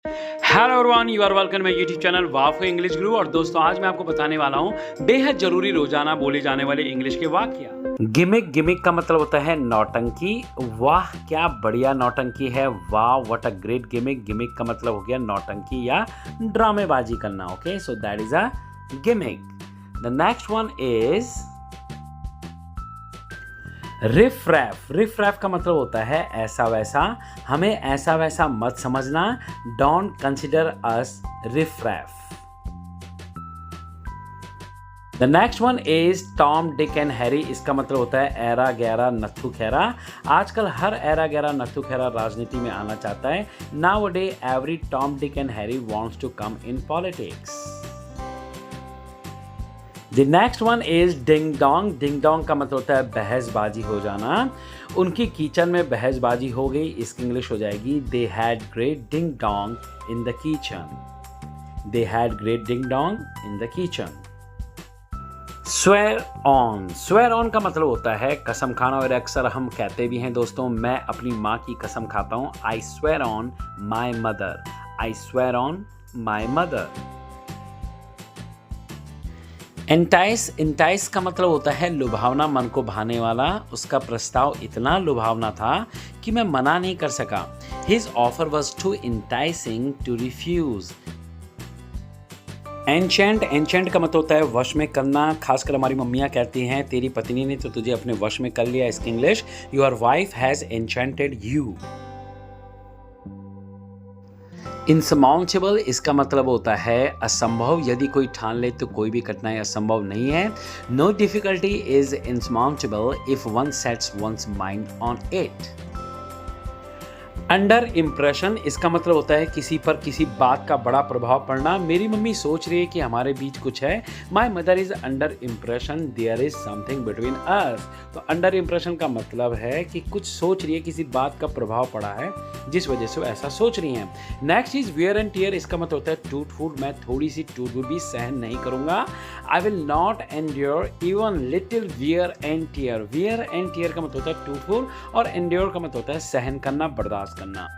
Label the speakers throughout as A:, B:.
A: Hello everyone, you are welcome my YouTube channel वाफो English guru. और दोस्तों, आज मैं आपको बताने वाला हूँ बेहद जरूरी रोजाना बोले जाने वाले इंग्लिश के वाक्य। गिमिक, गिमिक का मतलब होता है नौटंकी। वाह क्या बढ़िया नौटंकी है, वाह what a great gimmick. Gimmick का मतलब हो गया नौटंकी या ड्रामेबाजी करना। Okay, so that is a gimmick. The next one is riff raff. Riff raff का मतलब होता है ऐसा वैसा। हमें ऐसा वैसा मत समझना। Don't consider us riff raff. The next one is Tom Dick and Harry. इसका मतलब होता है ऐरा गैरा नत्थु खैरा। आजकल हर ऐरा गैरा नत्थु खैरा राजनीति में आना चाहता है। Now day every Tom Dick and Harry wants to come in politics. The next one is ding dong. Ding dong का मतलब होता है बहसबाजी हो जाना। उनकी किचन में बहसबाजी हो गई, इसकी इंग्लिश हो जाएगी They had great ding dong in the kitchen. They had great ding dong in the kitchen. Swear on. Swear on का मतलब होता है कसम खाना, और अक्सर हम कहते भी हैं दोस्तों, मैं अपनी माँ की कसम खाता हूँ। I swear on my mother. I swear on my mother. Entice. Entice का मतलब होता है लुभावना, मन को भाने वाला। उसका प्रस्ताव इतना लुभावना था कि मैं मना नहीं कर सका। His offer was too enticing to refuse. Ancient. Ancient का मतलब होता है वश में करना। खासकर हमारी मम्मियाँ कहती हैं तेरी पत्नी ने तो तुझे अपने वश में कर लिया। इसकी English your wife has enchanted you. Insurmountable, इसका मतलब होता है असंभव। यदि कोई ठान ले तो कोई भी कठिनाई असंभव नहीं है। No difficulty is insurmountable if one sets one's mind on it. Under impression, इसका मतलब होता है किसी पर किसी बात का बड़ा प्रभाव पड़ना। मेरी मम्मी सोच रही है कि हमारे बीच कुछ है। My mother is under impression there is something between us. तो अंडर इम्प्रेशन का मतलब है कि कुछ सोच रही है, किसी बात का प्रभाव पड़ा है जिस वजह से वो ऐसा सोच रही हैं। Next is wear and tear. इसका मतलब होता है टूट फूट। मैं थोड़ी सी टूट फूट भी सहन नहीं करूंगा। I will not endure even little wear and tear. Wear and tear का मतलब होता है टूट फूट, और एंड्योर का मतलब होता है सहन करना, बर्दाश्त करना।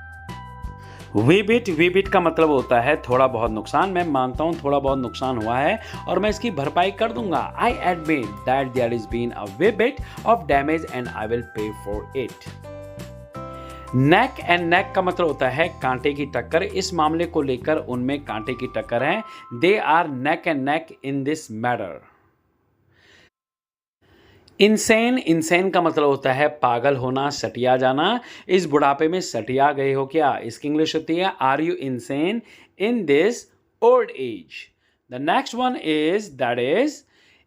A: वीबिट। वीबिट का मतलब होता है थोड़ा बहुत नुकसान। मैं मानता हूं थोड़ा बहुत नुकसान हुआ है और मैं इसकी भरपाई कर दूंगा। I admit that there is been a wee bit of damage and I will pay for it. Neck and neck का मतलब होता है कांटे की टक्कर। इस मामले को लेकर उनमें कांटे की टक्कर है। They are neck and neck in this matter. Insane. Insane का मतलब होता है पागल होना, सटिया जाना। इस बुढ़ापे में सटिया गए हो क्या? इसकी इंग्लिश होती है are you insane in this old age. The next one is that is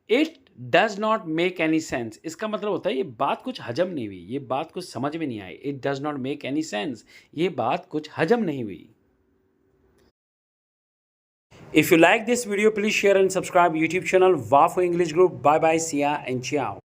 A: it does not make any sense. इसका मतलब होता है ये बात कुछ हजम नहीं हुई, ये बात कुछ समझ में नहीं आई। It does not make any sense, ये बात कुछ हजम नहीं हुई। If you like this video, please share and subscribe YouTube channel Wafo English Group. Bye bye, see ya and ciao.